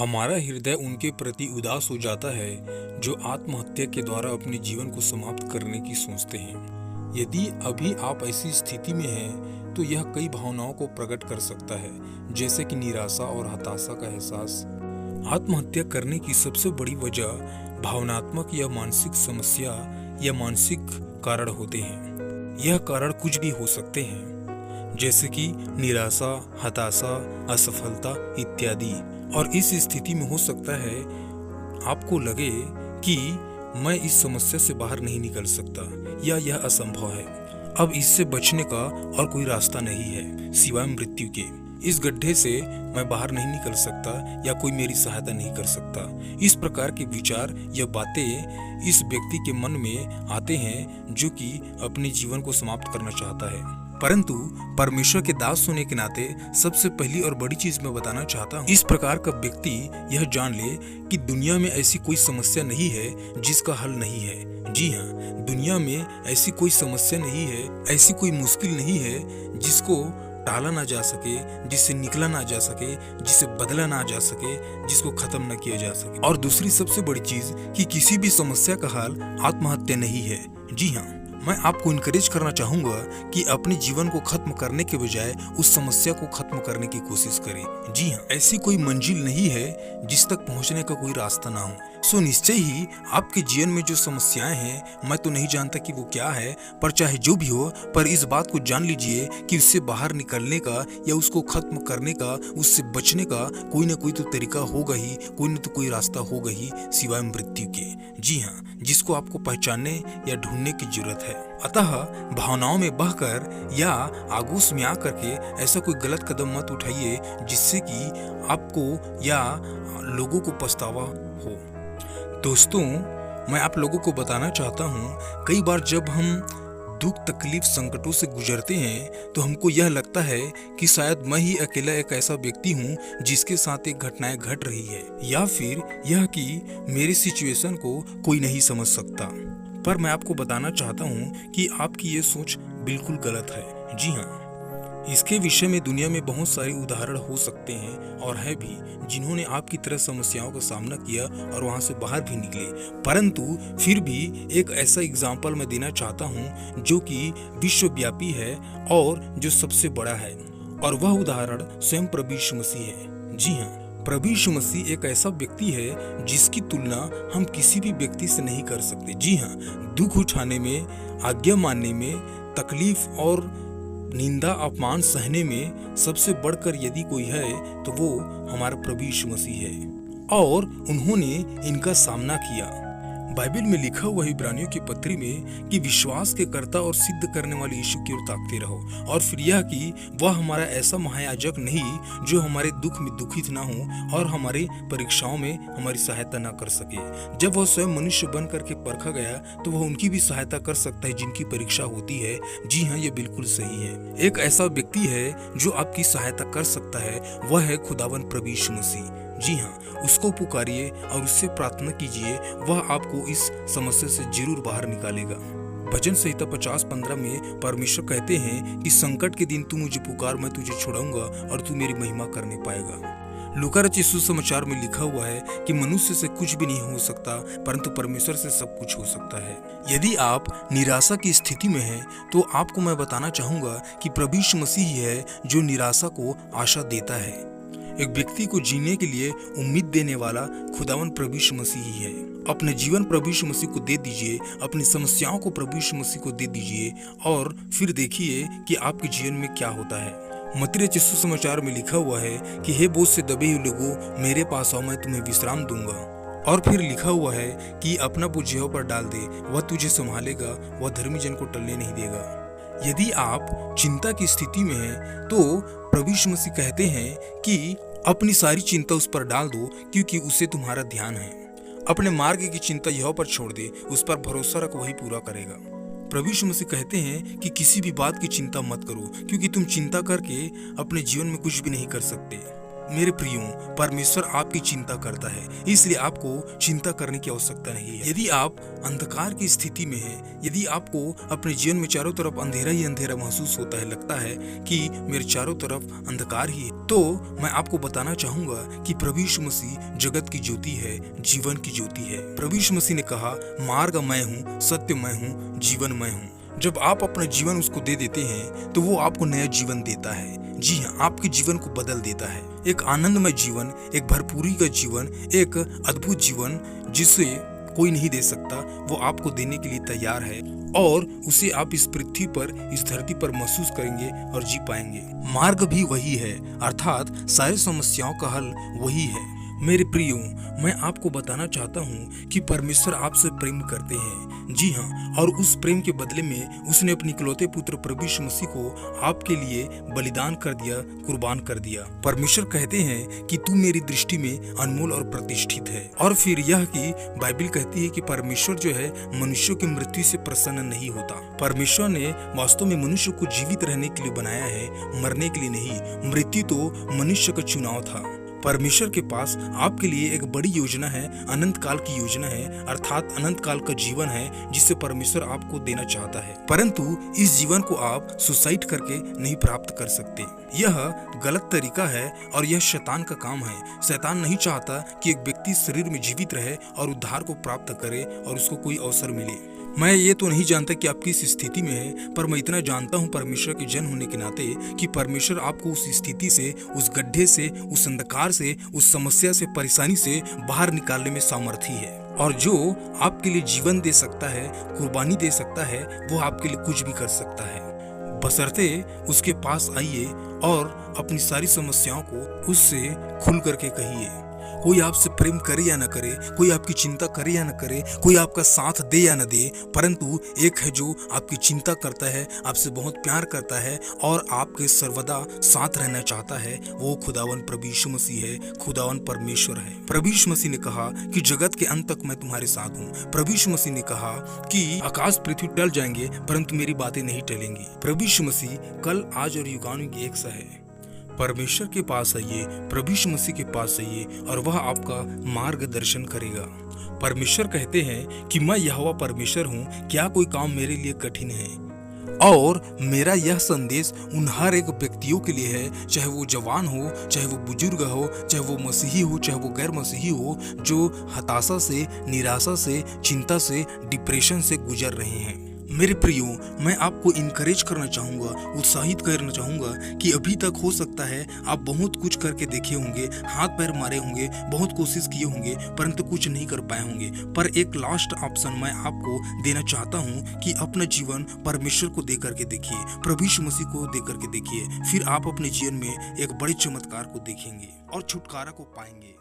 हमारा हृदय उनके प्रति उदास हो जाता है जो आत्महत्या के द्वारा अपने जीवन को समाप्त करने की सोचते हैं। यदि अभी आप ऐसी स्थिति में हैं तो यह कई भावनाओं को प्रकट कर सकता है, जैसे कि निराशा और हताशा का एहसास। आत्महत्या करने की सबसे बड़ी वजह भावनात्मक या मानसिक समस्या या मानसिक कारण होते हैं। यह कारण कुछ भी हो सकते हैं, जैसे कि निराशा, हताशा, असफलता इत्यादि। और इस स्थिति में हो सकता है आपको लगे कि मैं इस समस्या से बाहर नहीं निकल सकता या यह असंभव है। अब इससे बचने का और कोई रास्ता नहीं है सिवाय मृत्यु के। इस गड्ढे से मैं बाहर नहीं निकल सकता या कोई मेरी सहायता नहीं कर सकता। इस प्रकार के विचार या बातें इस व्यक्ति के मन में आते हैं जो कि अपने जीवन को समाप्त करना चाहता है। परंतु परमेश्वर के दास होने के नाते सबसे पहली और बड़ी चीज मैं बताना चाहता हूँ, इस प्रकार का व्यक्ति यह जान ले कि दुनिया में ऐसी कोई समस्या नहीं है जिसका हल नहीं है। जी हाँ, दुनिया में ऐसी कोई समस्या नहीं है, ऐसी कोई मुश्किल नहीं है जिसको टाला ना जा सके, जिससे निकला ना जा सके, जिसे बदला ना जा सके, जिसको खत्म न किया जा सके। और दूसरी सबसे बड़ी चीज कि किसी भी समस्या का हल आत्महत्या नहीं है। जी हाँ, मैं आपको इनकरेज करना चाहूंगा कि अपने जीवन को खत्म करने के बजाय उस समस्या को खत्म करने की कोशिश करें। जी हाँ, ऐसी कोई मंजिल नहीं है जिस तक पहुंचने का कोई रास्ता ना हो। सो निश्चय ही आपके जीवन में जो समस्याएं हैं, मैं तो नहीं जानता कि वो क्या है, पर चाहे जो भी हो, पर इस बात को जान लीजिए कि उससे बाहर निकलने का या उसको खत्म करने का, उससे बचने का कोई ना कोई तो तरीका होगा ही, कोई न तो कोई रास्ता होगा ही सिवाय मृत्यु के। जी हाँ, जिसको आपको पहचानने या ढूंढने की जरूरत है। अतः भावनाओं में बहकर या आगोश में आकर के ऐसा कोई गलत कदम मत उठाइए जिससे कि आपको या लोगों को पछतावा हो। दोस्तों, मैं आप लोगों को बताना चाहता हूँ, कई बार जब हम दुख, तकलीफ, संकटों से गुजरते हैं तो हमको यह लगता है कि शायद मैं ही अकेला एक ऐसा व्यक्ति हूँ जिसके साथ एक घटनाएं घट रही है, या फिर यह कि मेरी सिचुएशन को कोई नहीं समझ सकता। पर मैं आपको बताना चाहता हूँ कि आपकी ये सोच बिल्कुल गलत है। जी हाँ, इसके विषय में दुनिया में बहुत सारे उदाहरण हो सकते हैं और है भी, जिन्होंने आपकी तरह समस्याओं का सामना किया और वहां से बाहर भी निकले। परंतु फिर भी एक ऐसा एग्जाम्पल मैं देना चाहता हूं जो कि विश्वव्यापी है और जो सबसे बड़ा है, और वह उदाहरण स्वयं प्रभु यीशु मसीह है। जी हाँ, प्रभु यीशु मसीह एक ऐसा व्यक्ति है जिसकी तुलना हम किसी भी व्यक्ति से नहीं कर सकते। जी हाँ, दुख उठाने में, आज्ञा मानने में, तकलीफ और निंदा अपमान सहने में सबसे बढ़कर यदि कोई है तो वो हमारा प्रभु यीशु मसीह है, और उन्होंने इनका सामना किया। बाइबल में लिखा हुआ है इब्रानियों की पत्री में कि विश्वास के कर्ता और सिद्ध करने वाले यीशु की ओर ताकते रहो, और फिर यह कि वह हमारा ऐसा महायाजक नहीं जो हमारे दुख में दुखित ना हो और हमारे परीक्षाओं में हमारी सहायता ना कर सके। जब वह स्वयं मनुष्य बन करके परखा गया तो वह उनकी भी सहायता कर सकता है जिनकी परीक्षा होती है। जी हाँ, ये बिल्कुल सही है। एक ऐसा व्यक्ति है जो आपकी सहायता कर सकता है, वह है खुदावन प्रभु यीशु मसीह। जी हाँ, उसको पुकारिए और उससे प्रार्थना कीजिए, वह आपको इस समस्या से जरूर बाहर निकालेगा। भजन संहिता 50:15 में परमेश्वर कहते हैं कि संकट के दिन तू मुझे पुकार, मैं तुझे छुड़ाऊंगा और तू मेरी महिमा करने पाएगा। लूका रचित सुसमाचार में लिखा हुआ है कि मनुष्य से कुछ भी नहीं हो सकता, परंतु परमेश्वर से सब कुछ हो सकता है। यदि आप निराशा की स्थिति में हैं तो आपको मैं बताना चाहूंगा कि प्रभु यीशु मसीह ही है जो निराशा को आशा देता है। एक व्यक्ति को जीने के लिए उम्मीद देने वाला खुदावन प्रभु यीशु मसीह ही है। अपने जीवन प्रभु यीशु मसीह को दे दीजिए, अपनी समस्याओं को प्रभु यीशु मसीह को दे दीजिए, और फिर देखिए कि आपके जीवन में क्या होता है। मत्ती रचित सुसमाचार में लिखा हुआ है कि हे बोझ से दबे हुए लोगों, मेरे पास आओ, मैं तुम्हें विश्राम दूंगा। और फिर लिखा हुआ है कि अपना बोझ यहोवा पर डाल दे, वह तुझे संभालेगा, वह धर्मी जन को टलने नहीं देगा। यदि आप चिंता की स्थिति में हैं तो प्रभु यीशु मसीह कहते हैं कि अपनी सारी चिंता उस पर डाल दो, क्योंकि उसे तुम्हारा ध्यान है। अपने मार्ग की चिंता यहोवा पर छोड़ दे, उस पर भरोसा रख, वही पूरा करेगा। प्रभु यीशु मसीह कहते हैं कि किसी भी बात की चिंता मत करो, क्योंकि तुम चिंता करके अपने जीवन में कुछ भी नहीं कर सकते। मेरे प्रियो, परमेश्वर आपकी चिंता करता है, इसलिए आपको चिंता करने की आवश्यकता नहीं है। यदि आप अंधकार की स्थिति में हैं, यदि आपको अपने जीवन में चारों तरफ अंधेरा ही अंधेरा महसूस होता है, लगता है कि मेरे चारों तरफ अंधकार ही है, तो मैं आपको बताना चाहूंगा कि प्रभु यीशु मसीह जगत की ज्योति है, जीवन की ज्योति है। प्रभु यीशु मसीह ने कहा, मार्ग मैं हूँ, सत्य मैं हूँ, जीवन मैं हूँ। जब आप अपना जीवन उसको दे देते हैं तो वो आपको नया जीवन देता है। जी हाँ, आपके जीवन को बदल देता है। एक आनंदमय जीवन, एक भरपूरी का जीवन, एक अद्भुत जीवन जिसे कोई नहीं दे सकता, वो आपको देने के लिए तैयार है और उसे आप इस पृथ्वी पर, इस धरती पर महसूस करेंगे और जी पाएंगे। मार्ग भी वही है, अर्थात सारी समस्याओं का हल वही है। मेरे प्रियो, मैं आपको बताना चाहता हूँ कि परमेश्वर आपसे प्रेम करते हैं। जी हाँ, और उस प्रेम के बदले में उसने अपने इकलौते पुत्र प्रभु यीशु मसीह को आपके लिए बलिदान कर दिया, कुर्बान कर दिया। परमेश्वर कहते हैं कि तू मेरी दृष्टि में अनमोल और प्रतिष्ठित है। और फिर यह कि बाइबल कहती है कि परमेश्वर जो है मनुष्यों की मृत्यु से प्रसन्न नहीं होता। परमेश्वर ने वास्तव में मनुष्य को जीवित रहने के लिए बनाया है, मरने के लिए नहीं। मृत्यु तो मनुष्य का चुनाव था। परमेश्वर के पास आपके लिए एक बड़ी योजना है, अनंत काल की योजना है, अर्थात अनंत काल का जीवन है जिसे परमेश्वर आपको देना चाहता है। परंतु इस जीवन को आप सुसाइड करके नहीं प्राप्त कर सकते। यह गलत तरीका है और यह शैतान का काम है। शैतान नहीं चाहता कि एक व्यक्ति शरीर में जीवित रहे और उद्धार को प्राप्त करे और उसको कोई अवसर मिले। मैं ये तो नहीं जानता कि आप किस स्थिति में हैं, पर मैं इतना जानता हूँ परमेश्वर के जन होने के नाते कि परमेश्वर आपको उस स्थिति से, उस गड्ढे से, उस अंधकार से, उस समस्या से, परेशानी से बाहर निकालने में सामर्थी है। और जो आपके लिए जीवन दे सकता है, कुर्बानी दे सकता है, वो आपके लिए कुछ भी कर सकता है। बशर्ते उसके पास आइए और अपनी सारी समस्याओं को उससे खुल करके कहिए। कोई आपसे प्रेम करे या न करे, कोई आपकी चिंता करे या न करे, कोई आपका साथ दे या न दे, परंतु एक है जो आपकी चिंता करता है, आपसे बहुत प्यार करता है और आपके सर्वदा साथ रहना चाहता है। वो खुदावन प्रभु यीशु मसीह है, खुदावन परमेश्वर है। प्रभु यीशु मसीह ने कहा कि जगत के अंत तक मैं तुम्हारे साथ हूँ। प्रभु यीशु मसीह ने कहा कि आकाश पृथ्वी टल जाएंगे परंतु मेरी बातें नहीं टलेंगी। प्रभु यीशु मसीह कल, आज और युगानुयुग एक सा है। परमेश्वर के पास आइए, प्रभु यीशु मसीह के पास आइए और वह आपका मार्गदर्शन करेगा। परमेश्वर कहते हैं कि मैं यहोवा परमेश्वर हूँ, क्या कोई काम मेरे लिए कठिन है। और मेरा यह संदेश उन हर एक व्यक्तियों के लिए है, चाहे वो जवान हो, चाहे वो बुजुर्ग हो, चाहे वो मसीही हो, चाहे वो गैर मसीही हो, जो हताशा से, निराशा से, चिंता से, डिप्रेशन से गुजर रहे हैं। मेरे प्रियो, मैं आपको इनकरेज करना चाहूँगा, उत्साहित करना चाहूँगा कि अभी तक हो सकता है आप बहुत कुछ करके देखे होंगे, हाथ पैर मारे होंगे, बहुत कोशिश किए होंगे, परंतु कुछ नहीं कर पाए होंगे। पर एक लास्ट ऑप्शन मैं आपको देना चाहता हूँ कि अपना जीवन परमेश्वर को दे करके देखिए, प्रभु यीशु मसीह को दे करके देखिए। फिर आप अपने जीवन में एक बड़े चमत्कार को देखेंगे और छुटकारा को पाएंगे।